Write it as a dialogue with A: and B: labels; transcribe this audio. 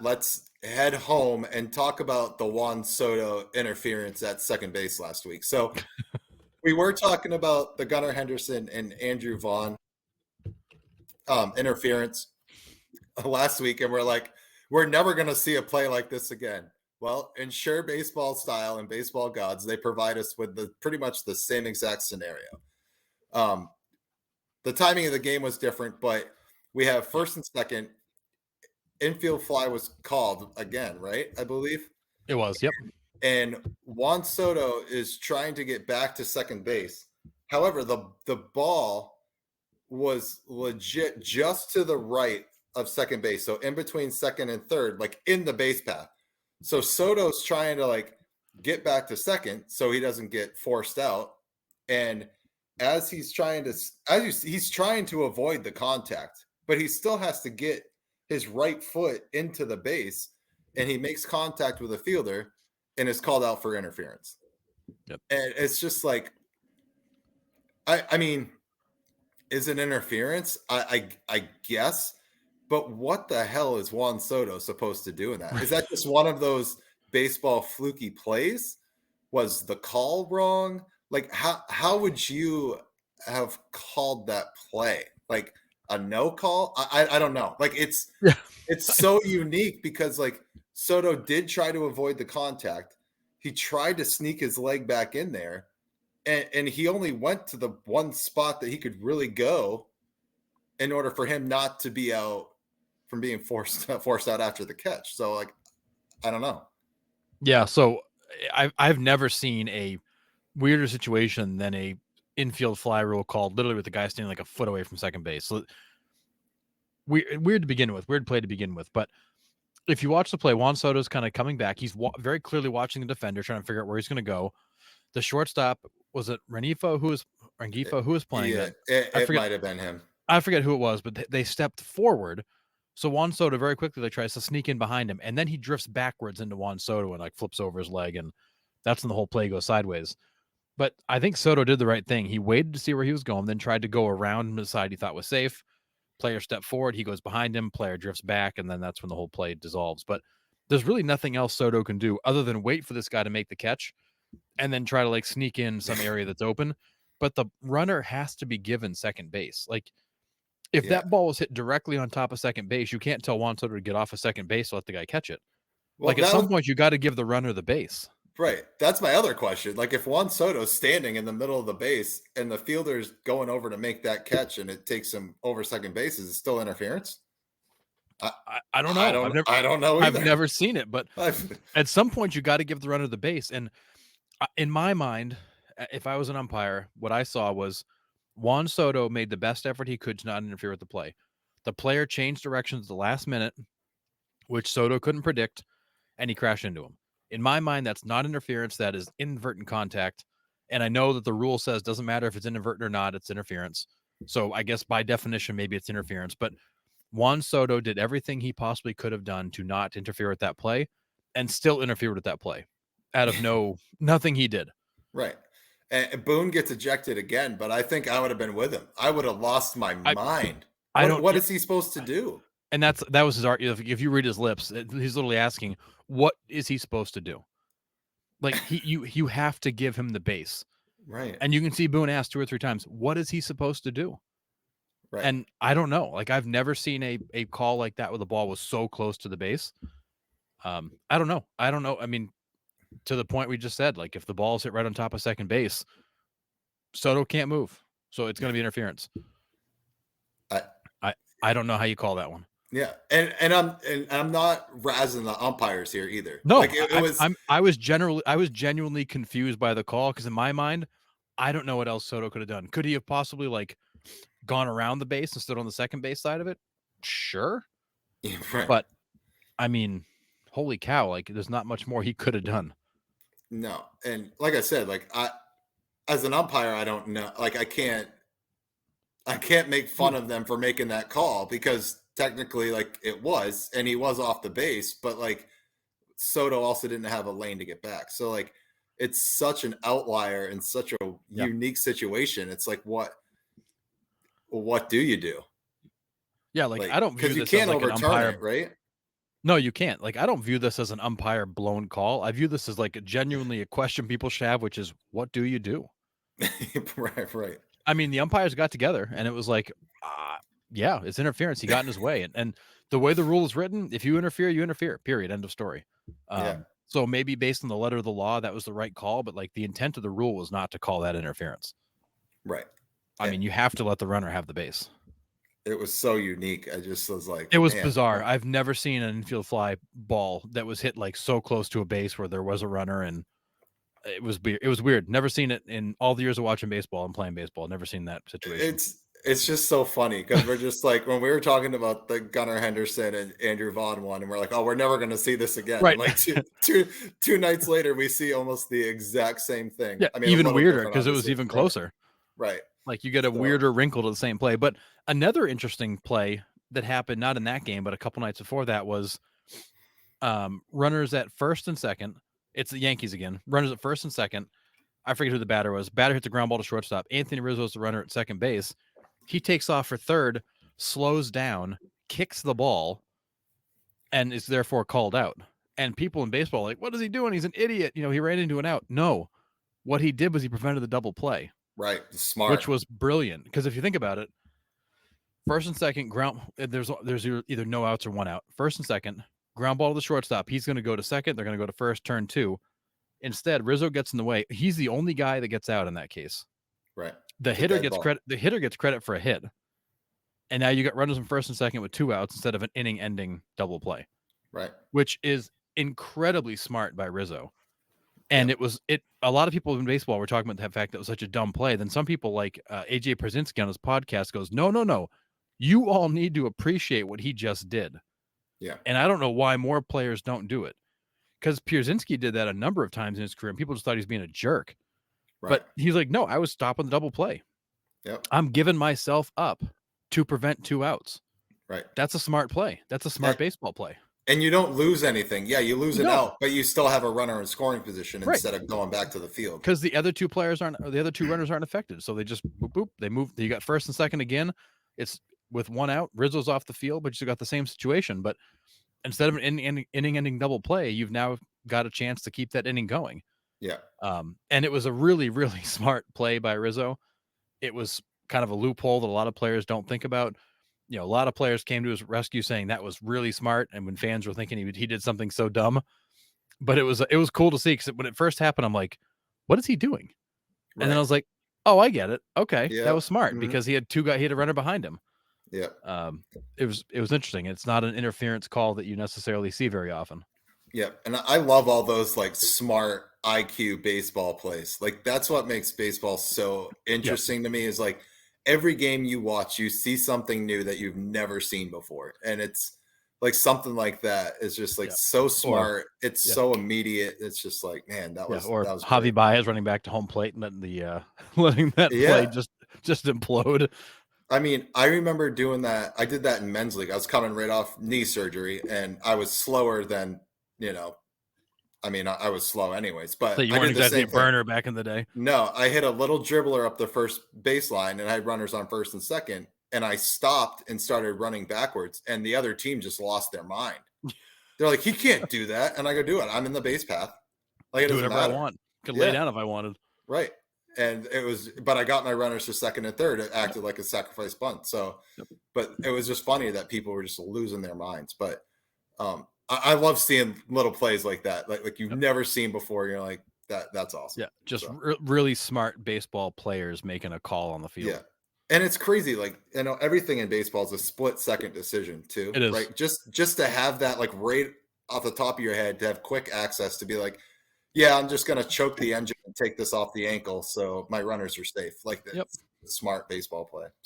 A: let's head home and talk about the Juan Soto interference at second base last week. So we were talking about the Gunnar Henderson and Andrew Vaughn interference last week, and we're like, we're never going to see a play like this again. Well, in sure baseball style and baseball gods, they provide us with pretty much the same exact scenario. The timing of the game was different, but we have first and second. Infield fly was called again, right? I believe
B: It was, yep.
A: and Juan Soto is trying to get back to second base. However, the ball was legit just to the right of second base, so in between second and third, like in the base path. So Soto's trying to like get back to second so he doesn't get forced out. And as he's trying to avoid the contact, but he still has to get his right foot into the base, and he makes contact with a fielder and is called out for interference.
B: Yep.
A: And it's just like, I mean, is it interference? I guess, but what the hell is Juan Soto supposed to do in that? Is that just one of those baseball fluky plays? Was the call wrong? Like, how would you have called that play? Like a no call? I don't know. Like it's so unique because like Soto did try to avoid the contact. He tried to sneak his leg back in there, and he only went to the one spot that he could really go in order for him not to be out from being forced out after the catch. So like, I don't know.
B: Yeah, so I've never seen a weirder situation than a infield fly rule called literally with the guy standing like a foot away from second base. So weird to begin with, weird play to begin with. But if you watch the play, Juan Soto's kind of coming back. He's very clearly watching the defender, trying to figure out where he's going to go. The shortstop, was it Rengifo who was playing that?
A: It might have been him.
B: I forget who it was, but they stepped forward. So Juan Soto very quickly tries to sneak in behind him, and then he drifts backwards into Juan Soto and like flips over his leg, and that's when the whole play goes sideways. But I think Soto did the right thing. He waited to see where he was going, then tried to go around the side he thought was safe. Player stepped forward, he goes behind him, player drifts back, and then that's when the whole play dissolves. But there's really nothing else Soto can do other than wait for this guy to make the catch and then try to like sneak in some area that's open. But the runner has to be given second base. Like if that ball was hit directly on top of second base, you can't tell Juan Soto to get off of second base to let the guy catch it. Well, like at some point, you got to give the runner the base.
A: Right. That's my other question. Like if Juan Soto's standing in the middle of the base and the fielder's going over to make that catch and it takes him over second base, is it still interference?
B: I don't know.
A: I don't know either.
B: I've never seen it, but at some point you got to give the runner the base. And in my mind, if I was an umpire, what I saw was Juan Soto made the best effort he could to not interfere with the play. The player changed directions at the last minute, which Soto couldn't predict, and he crashed into him. In my mind, that's not interference. That is inadvertent contact. And I know that the rule says doesn't matter if it's inadvertent or not, it's interference. So I guess by definition, maybe it's interference. But Juan Soto did everything he possibly could have done to not interfere with that play and still interfered with that play out of nothing he did.
A: Right. And Boone gets ejected again, but I think I would have been with him. I would have lost my mind. What is he supposed to do?
B: And that was his argument. If you read his lips, he's literally asking, what is he supposed to do? Like you have to give him the base.
A: Right.
B: And you can see Boone ask 2 or 3 times, what is he supposed to do?
A: Right.
B: And I don't know. Like I've never seen a call like that where the ball was so close to the base. I don't know. I mean, to the point we just said, like if the ball's hit right on top of second base, Soto can't move. So it's going to be interference. I don't know how you call that one.
A: Yeah, and I'm not razzing the umpires here either.
B: No,
A: like
B: I was genuinely confused by the call because in my mind, I don't know what else Soto could have done. Could he have possibly like gone around the base and stood on the second base side of it? Sure,
A: yeah, right.
B: But I mean, holy cow! Like there's not much more he could have done.
A: No, and like I said, like as an umpire, I don't know. Like I can't make fun of them for making that call because technically like it was, and he was off the base, but like Soto also didn't have a lane to get back. So like it's such an outlier and such a unique situation. It's like what do you do?
B: Yeah, like I don't view
A: because you
B: this
A: can't
B: as like
A: overturn
B: an umpire,
A: it, right?
B: No, you can't. Like, I don't view this as an umpire blown call. I view this as like genuinely a question people should have, which is, what do you do?
A: Right, right.
B: I mean, the umpires got together and it was like, yeah, it's interference. He got in his way. And the way the rule is written, if you interfere, you interfere. Period. End of story.
A: Yeah,
B: So maybe based on the letter of the law, that was the right call, but like the intent of the rule was not to call that interference.
A: right.
B: I mean, you have to let the runner have the base.
A: It was so unique. I just was
B: It
A: like,
B: was
A: man,
B: bizarre. I've never seen an infield fly ball that was hit like so close to a base where there was a runner, and it was weird. It was weird. Never seen it in all the years of watching baseball and playing baseball. Never seen that situation.
A: it's just so funny because we're just like when we were talking about the Gunnar Henderson and Andrew Vaughn one, and we're like, oh, we're never going to see this again.
B: Right.
A: And like two nights later, we see almost the exact same thing.
B: Yeah,
A: I mean, a
B: even
A: little
B: weirder
A: different,
B: because it was
A: obviously.
B: even closer.
A: Right.
B: Like you get a
A: So,
B: weirder wrinkle to the same play. But another interesting play that happened not in that game, but a couple nights before that was runners at first and second. It's the Yankees again. Runners at first and second. I forget who the batter was. Batter hits a ground ball to shortstop. Anthony Rizzo is the runner at second base. He takes off for third, slows down, kicks the ball, and is therefore called out. And people in baseball are like, what is he doing? He's an idiot. You know, he ran into an out. No, what he did was he prevented the double play,
A: right. Smart.
B: which was brilliant. Because if you think about it, first and second ground, there's either no outs or one out. First and second, ground ball to the shortstop. He's going to go to second. They're going to go to first, turn two. Instead, Rizzo gets in the way. He's the only guy that gets out in that case.
A: Right.
B: The hitter gets credit. The hitter gets credit for a hit. And now you got runners in first and second with two outs instead of an inning-ending double play.
A: Right.
B: Which is incredibly smart by Rizzo. And a lot of people in baseball were talking about the fact that it was such a dumb play. Then some people like AJ Przinsky on his podcast goes, no. You all need to appreciate what he just did.
A: Yeah.
B: And I don't know why more players don't do it. Because Pierzynski did that a number of times in his career, and people just thought he was being a jerk. Right. But he's like, no, I was stopping the double play.
A: Yep.
B: I'm giving myself up to prevent two outs.
A: Right.
B: That's a smart play. That's a smart baseball play.
A: And you don't lose anything. Yeah, you lose an out, but you still have a runner in scoring position instead of going back to the field.
B: Because the other two runners aren't affected. So they just boop, boop. They move. You got first and second again. It's with one out. Rizzo's off the field, but you got the same situation. But instead of an inning-ending double play, you've now got a chance to keep that inning going.
A: Yeah.
B: And it was a really, really smart play by Rizzo. It was kind of a loophole that a lot of players don't think about. You know, a lot of players came to his rescue saying that was really smart. And when fans were thinking he did something so dumb, but it was cool to see because when it first happened, I'm like, what is he doing? Right. And then I was like, oh, I get it. Okay. Yeah. That was smart because he had he had a runner behind him.
A: Yeah.
B: It was interesting. It's not an interference call that you necessarily see very often.
A: Yeah. And I love all those like smart IQ baseball plays. Like that's what makes baseball so interesting to me is like every game you watch, you see something new that you've never seen before. And it's like something like that is just like so smart. It's so immediate. It's just like, man, that was
B: Javi Baez running back to home plate and letting that play just implode.
A: I mean, I remember doing that. I did that in men's league. I was coming right off knee surgery and I was slower than, I mean, I was slow anyways, but
B: so you weren't exactly a burner back in the day.
A: No, I hit a little dribbler up the first baseline and I had runners on first and second. And I stopped and started running backwards. And the other team just lost their mind. They're like, he can't do that. And I go, do it. I'm in the base path. Like, it doesn't matter.
B: I want. Could lay down if I wanted.
A: Right. And but I got my runners to second and third. It acted like a sacrifice bunt. So, but it was just funny that people were just losing their minds. But I love seeing little plays like that. Like you've never seen before. You're like, that's awesome.
B: Yeah. Just really smart baseball players making a call on the field.
A: Yeah. And it's crazy. Like, everything in baseball is a split second decision too.
B: It is.
A: Right. Just to have that, like right off the top of your head, to have quick access to be like, yeah, I'm just going to choke the engine and take this off the ankle. So my runners are safe. Like that's a smart baseball play.